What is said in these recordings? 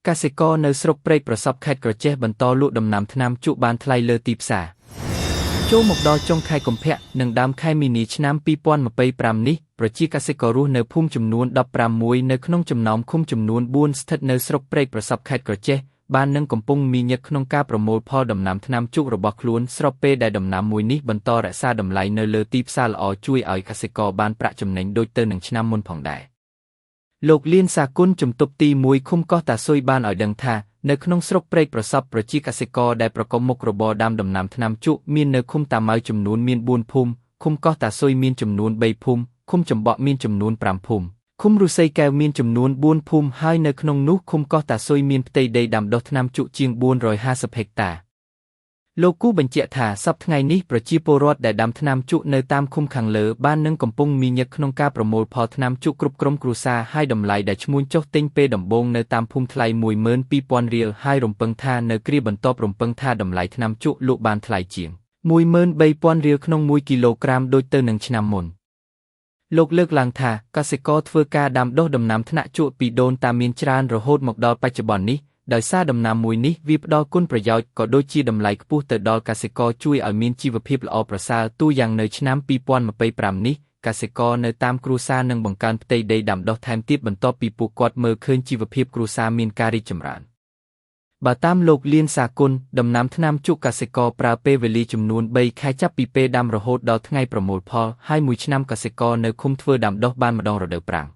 កសិករនៅស្រុកព្រែកប្រសពខេត្តក្រចេះបន្តលក់ដំណាំថ្នាំជក់បានថ្លៃលើទីផ្សារចូលមកដល់ចុងខែកុម្ភៈនិងដើមខែមីនាឆ្នាំ2025នេះប្រជាកសិកររស់នៅភូមិចំនួន16នៅក្នុងចំណោមឃុំចំនួន4ស្ថិតនៅស្រុកព្រែកប្រសពខេត្តក្រចេះបាននឹងកំពុងមានញឹកក្នុងការប្រមូលផលដំណាំថ្នាំជក់របស់ខ្លួនស្របពេលដែលដំណាំមួយនេះបន្តរក្សាតម្លៃនៅលើទីផ្សារល្អជួយឲ្យកសិករបានប្រាក់ចំណេញដូចទៅនឹងឆ្នាំមុនផងដែរលោកលៀនសាគុណជំទប់ទី1ឃុំកោះតាស៊ុយបានឲ្យដឹងថានៅក្នុងស្រុកព្រែកប្រសពប្រជាកសិករដែលប្រកបមុខរបរដាំដំណាំថ្នាំជក់មាននៅឃុំតាម៉ៅចំនួនមាន4ភូមិឃុំកោះតាស៊ុយមានចំនួន3ភូមិឃុំចំបក់មានចំនួន5ភូមិឃុំរុស័យកែវមានចំនួន4ភូមិហើយនៅក្នុងនោះឃុំកោះតាស៊ុយមានផ្ទៃដីដាំដុះថ្នាំជក់ជាង450ហិកតាលោកគូបញ្ជាក់ថាសប្តាហ៍ថ្ងៃនេះប្រជាពលរដ្ឋដែលដាំថ្នាំជក់នៅតាមឃុំខាងលើបាននឹងកំពុងមានញឹកក្នុងការប្រមូលផលថ្នាំជក់គ្រប់ក្រុមគ្រួសារហើយតម្លៃដែលឈ្មួញចុះទិញពេលដំបូងនៅតាមភូមិថ្លៃ 12,000 រៀលហើយរំពឹងថានៅគ្រាបន្ទាប់រំពឹងថាតម្លៃថ្នាំជក់លក់បានថ្លៃជាង 13,000 រៀលក្នុង1គីឡូក្រាមដូចទៅនឹងឆ្នាំមុនលោកលើកឡើងថាកសិករធ្វើការដាំដុះដំណាំថ្នាំជក់ពីដូនតាមានច្រើនរហូតមកដល់បច្ចុប្បន្ននេះដោយសារដំណាំមួយនេះវាផ្ដល់គុណប្រយោជន៍ក៏ដូចជាតម្លៃខ្ពស់ទៅដល់កសិករជួយឲ្យមានជីវភាពល្អប្រសើរទូយ៉ាងនៅឆ្នាំ2025នេះកសិករនៅតាមគ្រួសារនឹងបង្កើនផ្ទៃដីដាំដុះថែមទៀតបន្ទាប់ពីពួកគាត់មើលឃើញជីវភាពគ្រួសារមានការរីកចម្រើនបើតាមលោកលៀនសាគុណដំណាំថ្នាំជក់កសិករប្រើពេលវេលាចំនួន3ខែចាប់ពីពេលដាំរហូតដល់ថ្ងៃប្រមូលផលហើយមួយឆ្នាំកសិករនៅឃុំធ្វើដាំដុះបានម្ដងរដូវប្រាំង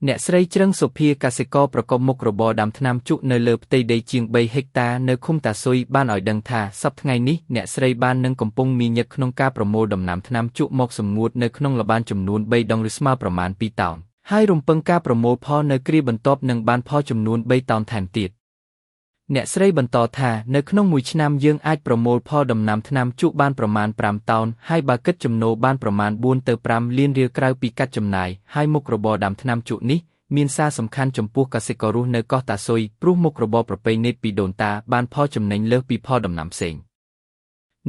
អ្នកស្រីជ្រឹងសុភាកសិករប្រកបមុខរបរដាំថ្នាំជក់នៅលើផ្ទៃដីជាង3ហិកតានៅឃុំតាស៊ុយបានឲ្យដឹងថាសប្តាហ៍ថ្ងៃនេះអ្នកស្រីបាននឹងកំពុងមានញឹកក្នុងការប្រមូលដំណាំថ្នាំជក់មកសម្ងួតនៅក្នុងល្បានចំនួន3ដងឬស្មើប្រមាណ2តោនហើយរំពឹងការប្រមូលផលនៅគ្រាបន្ទាប់នឹងបានផលចំនួន3តោនថែមទៀតអ្នកស្រីបន្តថានៅក្នុងមួយឆ្នាំយើងអាចប្រមូលផលដំណាំថ្នាំជក់បានប្រមាណ5តោនហើយបើគិតចំណូលបានប្រមាណ4ទៅ5លានរៀលក្រៅពីកាត់ចំណាយហើយមុខរបរដាំថ្នាំជក់នេះមានសារសំខាន់ចំពោះកសិកររស់នៅកោះតាស៊ុយព្រោះមុខរបរប្រពៃណីពីដូនតាបានផលចំណេញលើសពីផលដំណាំផ្សេង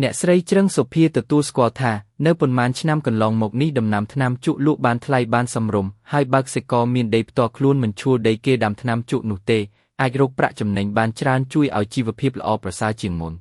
អ្នកស្រីជ្រឹងសុភាទទួលស្គាល់ថានៅប៉ុន្មានឆ្នាំកន្លងមកនេះដំណាំថ្នាំជក់លក់បានថ្លៃបានសមរម្យហើយបើកសិករមានដីផ្ទាល់ខ្លួនមិនឈួលដីគេដាំថ្នាំជក់នោះទេអាចរកប្រាក់ចំណេញបានច្រើនជួយឲ្យជីវភាពល្អប្រសើរជាងមុន